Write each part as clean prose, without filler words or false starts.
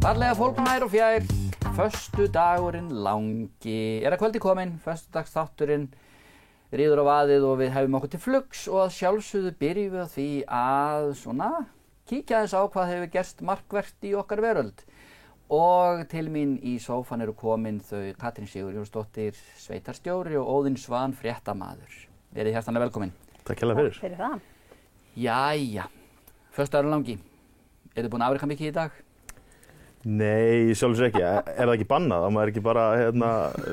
Fallega fólk nær og fjær, föstudagurinn langi að kvöldi kominn, föstudagsþátturinn ríður á vaðið og við hefum okkur til flugs og að sjálfsögðu byrjum við á því að svona kíkja aðeins á hvað hefur gerst markvert í okkar veröld. Og til mín í sófan eru komin þau Katrín Sigurjónsdóttir, sveitarstjóri og Óðinn Svan, fréttamaður. Verið hjartanlega velkomin. Takk hérlega fyrir. Takk fyrir það. Jæja, föstudagurinn langi. Eru þið búin að afreka mikið í dag? Nei, sjálfsög ekki. Það ekki bannað? Það maður ekki bara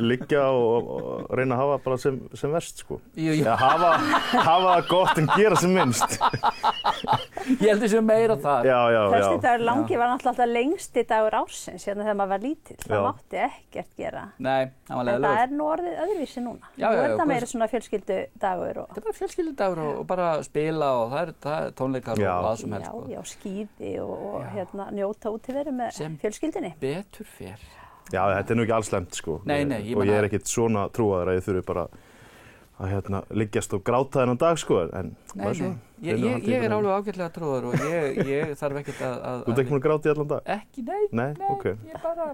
liggja og reyna að hafa bara sem verst, sko. Jú. Ja, hafa það gott en gera sem minnst. Ég held þessu meira það. Já. Föstudagur langi var náttúrulega alltaf lengsti dagur ársins hérna þegar maður var lítill. Það mátti ekkert gera. Nei, það var leiðilegur. En það nú orðið öðruvísi núna. Já. Nú það meira svona fjölskyldudagur. Þetta bara fjölskyldudagur og bara spila og það er tónleikar og hvað sem helst. Já, skíði og njóta útiveru með fjölskyldunni. Betur fer. Já, þetta nú ekki alls slemt, sko. Nei, og ég ekkert svona trúaður að ég þurfi bara að liggjast og gráta þennan dag, sko. En nei. Ég alveg ágætlega trúaður og ég þarf ekkert að... Þú ert ekki múin að gráta í allan dag? Ekki, nei. Nei, ok. Ég bara,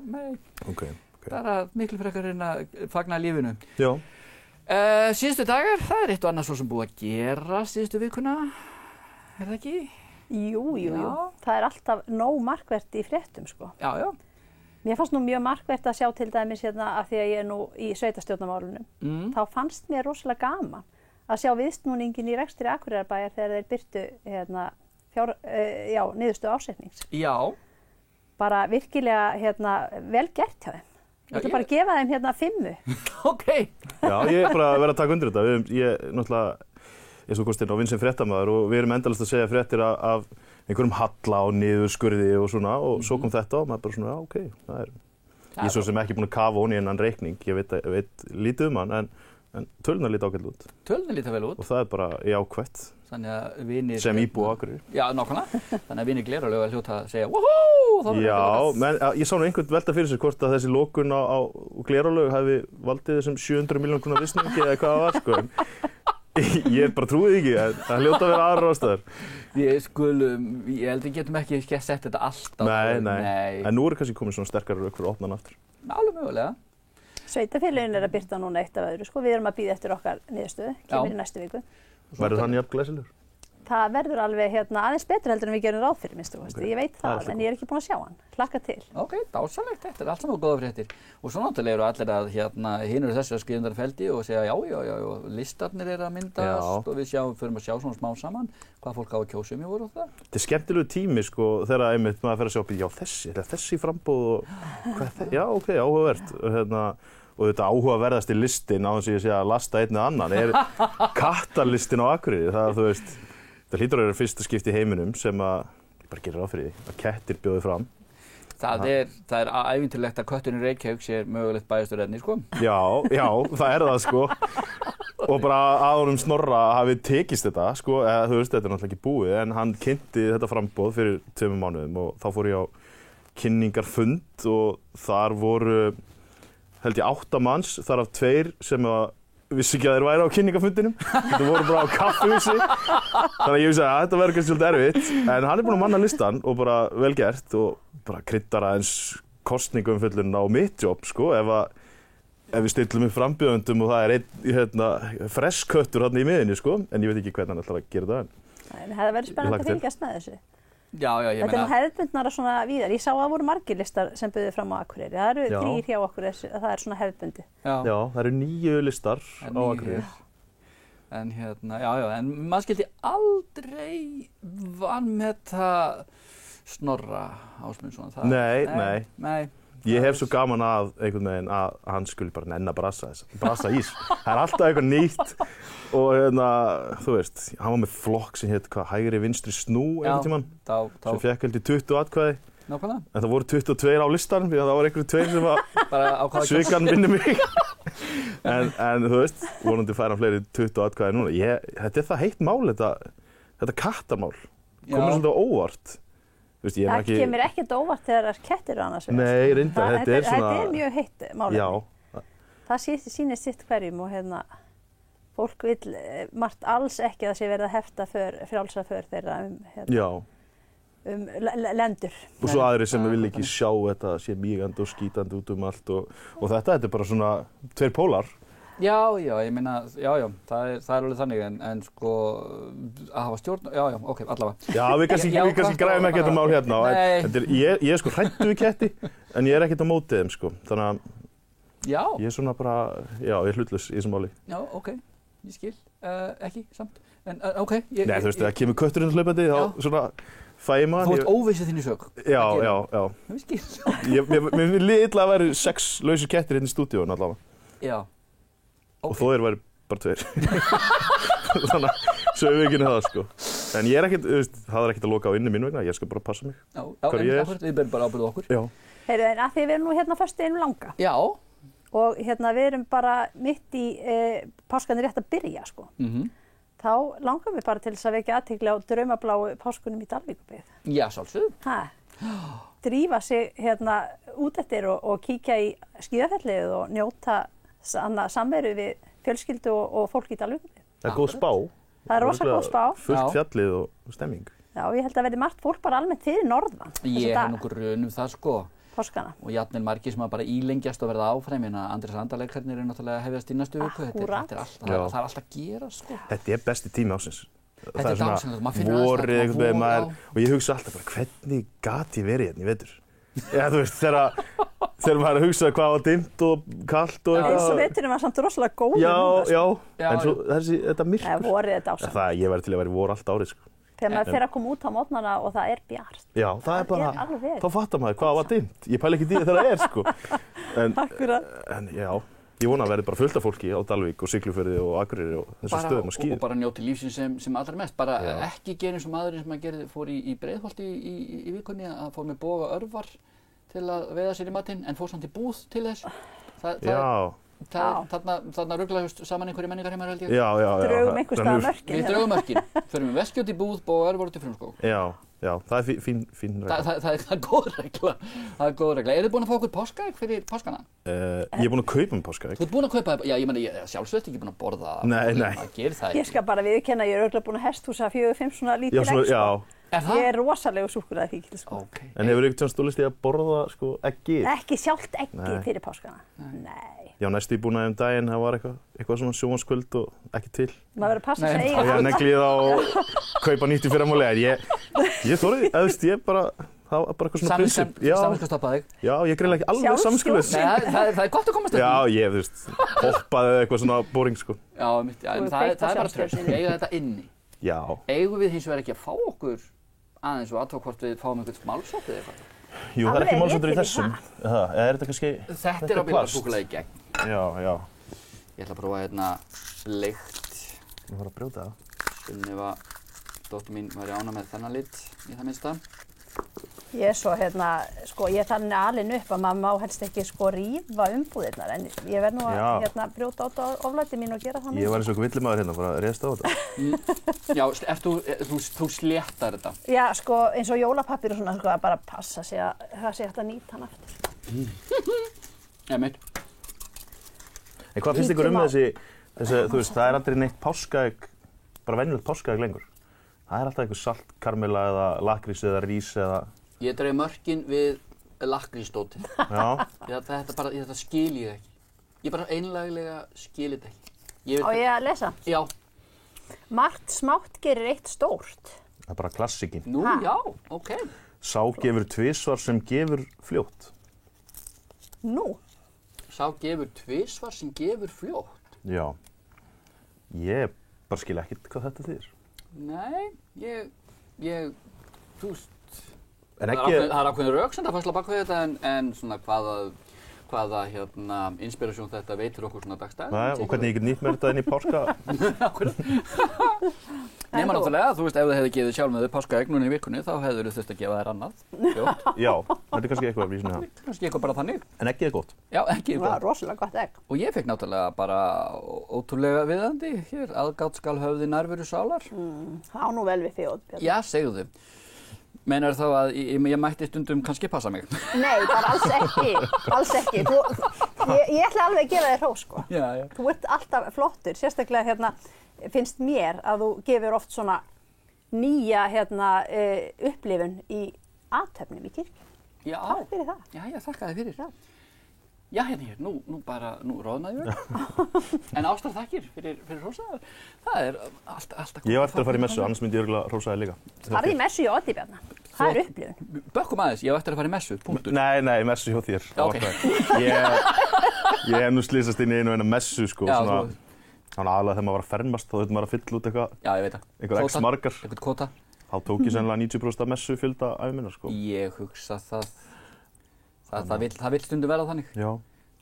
Okay. Bara miklu frekar reyna að fagna lífinu. Já. Síðustu dagar, það er eitt og annað svo sem búið að gera síðustu vikuna. Er það ekki? Jú. Það er alltaf nóg markvert í fréttum, sko. Já. Mér fannst nú mjög markvert að sjá til dæmis hérna af því að ég er nú í sveitarstjórnarmálunum. Þá fannst mér rosalega gaman að sjá viðsnúningin í rekstri Akureyrarbæjar þegar þeir birtu niðurstöðu ásetnings. Já. Bara virkilega vel gert hjá þeim. Ég ætla bara að gefa þeim 5. Ok. Já, ég er bara að vera að taka undir þetta. Ég náttúrulega er svo kostinn á Vincent fréttamaður og við erum endalaust að segja fréttir af einhverjum halla og niðurskurði og svona og svo kom þetta og maður bara svona, já, ok, það er... Ég er svo sem ekki búin að kafa ofan í hennan reikning, ég veit lítið hann, en tölunar líta ágætlega út. Tölunar líta vel út. Og það er bara jákvætt. Þannig að vinir... Sem íbúi á Akureyri. Já, nákvæmlega. Þannig að vinir Glerárlauga hljóta að segja, woohoo! Já, menn ég sá nú einhvern velta fyrir sér hvort að þessi lokun á Glerárlaugu hafi valdið þessum 700 milljón króna visningi eða hvað það var, sko. Ég bara trúið ekki, það hljóta að vera aðrar ástæður. Ég held við getum ekki sett þetta alltaf. Nei. En nú kannski komið svona sterkari rök fyrir að opna hann aftur. Alveg mögulega. Sveitarfélögin að birta núna eitt af öðru, sko. Við erum að bíða eftir okkar niðurstöðu, kemur í næstu viku. Verður hann jafn glæsilegur? Það verður alveg aðeins betur heldur en við gerum ráð fyrir, minnstu. Ég veit það, en ég er ekki búin að sjá hann. Hlakka til. Ok, dásamlegt, þetta er allt saman góða fréttir. Og svo náttúrulega eru allir að hinur þessu að skrifa undan feldi og segja já, listarnir eru að myndast og við förum að sjá svona smá saman hvað fólk á að kjósa í voru og það. Þetta er skemmtilegu tími, sko, þegar einmitt maður fer að sjá, já, þessi framboð og já, ok, áhugavert. Og þetta áhugaverðasti listin á þess að ég segja að lasta einn eða annan er kattarlistin á Akureyri. Það hlýtur að vera fyrsta skipti í heiminum sem að, ég bara gerir ráð fyrir því, að kettir bjóði fram. Það er ævintýrlegt að kötturinn í Reykjavík sé mögulegt bæjarstjóraefni, sko. Já, það er það, sko. Og bara að honum Snorra hafi tekist þetta, sko, þú veist, þetta er náttúrulega ekki búið, en hann kynnti þetta framboð fyrir 2 mánuðum og þá fór ég á kynningarfund og þar voru, held ég, 8 manns, þar af 2 sem vissi ekki að þeir væri á kynningarfundinum. Þetta voru bara á kaffihúsi. Þannig að ég vissi að þetta verður kannski svolítið erfitt. En hann er búinn að manna listan og bara vel gert og bara kryddar aðeins kosningaumfjöllunina á mitt jobb, sko. Ef við stillum upp frambjóðendum og það er einn fressköttur þarna í miðinni, sko. En ég veit ekki hvernig hann ætlar að gera það. En það verður spennandi að fylgjast með þessu. Já, ég meina... Þetta er nú hefðbundnara svona víðar. Ég sá að það voru margir listar sem buðu fram á Akureyri. Það eru 3 hjá okkur, það er svona hefðbundi. Já, það eru 9 listar á Akureyri. En en maður skildi aldrei vanmeta Snorra Ásmundsson. Nei. Ég hef svo gaman að einhvern veginn að hann skuli bara nenn að brasa ís. Það er alltaf eitthvað nýtt og þú veist, hann var með flokk sem hétt hægri vinstri snú einhvern tímann sem fékk held í 20 atkvæði. Nákvæmlega. En það voru 22 á listanum því að það var einhverju 2 sem var svikan minni mig. En þú veist, vonandi fær hann fleiri 20 atkvæði núna. Þetta er það heitt mál, þetta kattarmál. Komur svolítið á óvart. Það kemur ekkert óvart þegar það er kettir annars. Nei, reyndar, þetta er svona... Þetta er mjög heitt málefni. Já. Það sýnir sitt hverjum og fólk vill margt alls ekki að það sé verið að hefta frjálsa för þeirra lendur. Og svo aðrir sem vil ekki sjá þetta sé mýgandi og skítandi út allt og þetta er bara svona tveir pólar. Já, ég meina, já, það er alveg þannig en sko að hafa stjórn, já, ok, allavega. Já, við kannski græfum ekki þetta mál hérna. Ég er sko hræddur við ketti en ég er ekkert á móti þeim sko. Þannig að ég er svona bara, já, ég er hlutlaus í þessu máli. Já, ok, ég skil, ekki, samt. En ok. Nei, þú veist, það kemur kötturinn hlaupandi, þá svona fæ ég maður. Þú ert óvissið þín í sök. Já. Ég skil. Mér vil illa að væri 6 lausir kettir hérna í stúdíóinu allavega. Já. Og þó væri bara 2. Þannig að svo við ekki það, sko. En ég er ekkert, þú veist, það er ekkert að loka á inni mín vegna, ég skal bara passa mig. Já, við berum bara ábyrgð okkur. Já. Heyrðu, en að því við erum nú hérna föstudeginum langa. Já. Og hérna við erum bara mitt í páskarnir rétt að byrja, sko. Þá langar við bara til þess að vekja athygli á draumabláu páskunum í Dalvíkurbyggð. Já, sjálfsögðu. Drífa sig hérna út eftir og kíkja í Skíðafjallið og njóta samveru við fjölskyldu og fólk í Dalvíkurbyggð. Það er góð spá. Það er rosa góð spá. Fullt fjallið og stemming. Já, ég held að verði margt fólk bara almennt fyrir norðan. Ég hef nokkur grun það, sko. Páskana. Og jafnvel margir sem bara ílengjast og verða áfram, Andrés Andaleikarnir náttúrulega hefjast í næstu viku. Það er alltaf að gera, sko. Þetta er besti tími ásins. Þetta er dásamlegt, maður finnur vorið einhvern veginn maður og ég hugsa alltaf bara hvernig gat ég verið hérna í vetur? Já, þú veist, þegar maður hugsaði hvað var dimmt og kalt og eitthvað. Eins og veturinn var samt rosalega góður. Já, en svo þetta myrkur. Vorið er dásamlegt. Ég væri til að vera vor allt árið, sko. Þegar maður fer að koma út á mótnana og það er bjart. Já, það er bara, þá fattar maður hvað var dimmt. Ég pæli ekki því þegar það er, sko. Akkurat. En já, ég vona að verði bara fullt af fólki á Dalvík og Siglufirði og Akureyri og þessum stöðum að skíða. Og bara njóti lífsins sem allra mest. Bara ekki gera eins og maðurinn sem að fór í Breiðholti í vikunni að fór með boga örvar til að veiða sér í matinn en fór samt í búð til þess. Þarna ruglaðust saman einhverju menningarheimar held ég. Já. Draugum einhvers staðar mörkin. Við draugum mörkin. Förum við veskjótt í búð, boga örvar út í Frumskóg. Já, það er fín regla. Það er góð regla. Það er góð regla. Eru þið búin að fá okkur páskaegg fyrir páskana? Ég er búin að kaupa páskaegg. Þú ert búin að kaupa það? Já, ég meina, sjálfsagt ekki búin að borða það. Nei. Ég skal bara viðurkenna, ég er örugglega búin að hesthúsa 4-5 svona lítil egg, sko. Ég er rosalegu súkkulaðifíkill, sko. En hefur einhvern tímann stólist í að borða, sko, eggið? Ekki sjálft eggið fyrir páskana. Nei. Já, næstu í búnaði daginn, það var eitthvað svona sjónvarpskvöld og ekki til. Maður verður að passa sig eiga. Og ég negli það og kaupa nýtt í fyrramálið. Ég þorði, ég bara, það var bara eitthvað svona prinsip. Samvinskustoppaði þig? Já, ég greinilega ekki alveg samvinskulaus. Nei, það er gott að komast þetta. Já, ég, þú veist, hoppaði eitthvað svona boring, sko. Já, en það er bara tröst. Við eigum þetta inni. Já. Eigum við hins vegar ekki að fá okkur aðeins og aðtók hvort við fáum einhvern málsótt eða eitthvað? Jú, það er ekki málsóttur í þessum. Er þetta kannski Þetta er ábyggilega súkkulaði í gegn. Já. Ég ætla að prófa hérna lykt. Ég var að brjóta það. Sunniva, dóttir mín, væri ánægð með þennan lit í það minnsta. Ég er svo sko, ég er þannig alin upp að maður má helst ekki sko rífa umbúðirnar en ég verð nú að brjóta át á oflæti mín og gera það. Ég var eins og villimaður hérna, bara réðst á þetta. Já, þú sléttar þetta? Já, sko, eins og jólapappír og svona, sko, að bara passa sig að það sé hægt að nýta hann aftur. Já, meitt. En hvað finnst ykkur þessi, þú veist, það er aldrei neitt páskaegg, bara venjulegt páskaegg lengur. Það er alltaf einhver salt, karmela eða lakrís eða rís eða... Ég dreif mörkin við lakrísdótið. Já. Þetta skil ég ekki. Ég bara einlæglega skil þetta ekki. Á ég að lesa? Já. Margt smátt gerir eitt stórt. Það er bara klassikinn. Nú, já, ok. Sá gefur tvisvar sem gefur fljótt. Nú? Sá gefur tvisvar sem gefur fljótt? Já. Ég bara skil ekkert hvað þetta þýðir. Nei, þú veist, það er ákveðin röksemdafærsla bak við þetta en svona hvaða inspirasjón þetta veitir okkur svona dagstæð. Nei, og hvernig ég get nýtt mér þetta inn í páska. Nema náttúrulega, þú veist, ef þið hefði gefið sjálf með þau páskaegg núna í vikunni, þá hefur þið þurft að gefa þær annað. Já, þetta er kannski eitthvað að vísna það. Kannski eitthvað bara þannig. En eggið er gott. Já, eggið er gott. Það var rosalega gott egg. Og ég fekk náttúrulega bara ótrúlega viðandi hér, aðgát skal höfði nærveru sálar. Það á nú vel við þig, Oddbjörn. Já, segðu þið. Meinar þá að ég mætti stundum kannski passa mig? Nei, bara alls ekki. Ég ætla alveg að gefa þér hrós, sko. Já. Þú ert alltaf flottur, sérstaklega finnst mér að þú gefur oft svona nýja upplifun í athöfnum í kirkju. Já. Takk fyrir það. Já, þakka þér fyrir. Já, hérna, nú roðnaði ég. En ástar þakkir fyrir hrósaðar. Það alltaf... Ég var eftir að fara í messu, annars myndi ég örugglega hrósa þér líka. Farðu í messu í Oddibjarna. Það upplifun. Bökkum aðeins, ég var eftir að fara í messu, punktur. Nei, messu hjá þér. Ok. Ég hef nú slýsast inn í einu messu, sko. Já, Þannig aðalega þegar maður var að fermast, þá þurfti maður að fylla út eitthvað. Já, ég veit það. Einhver x margar. Eitthvað kvóta. Þá tók ég sennilega 90% af messu fjölda ævi minnar, sko. Ég hugsa það vill stundum verða þannig. Já.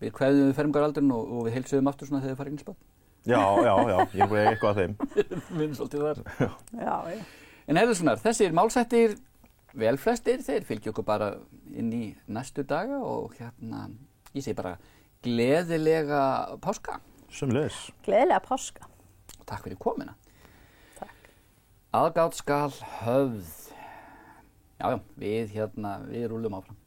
Við kveðum við fermingaraldurinn og við heilsuðum aftur svona þegar við farum inn í spað. Já, ég er bara eitthvað að þeim. Við svolítið þar. Já. En heyrðu svona, þessir málshættir, vel flestir, þeir fylgja okkur bara inn í næstu daga og ég segi bara gleðilega páska. Sömuleiðis. Gleðilega páska. Og takk fyrir komuna. Takk. Aðgát skal höfð. Já, við rúllum áfram.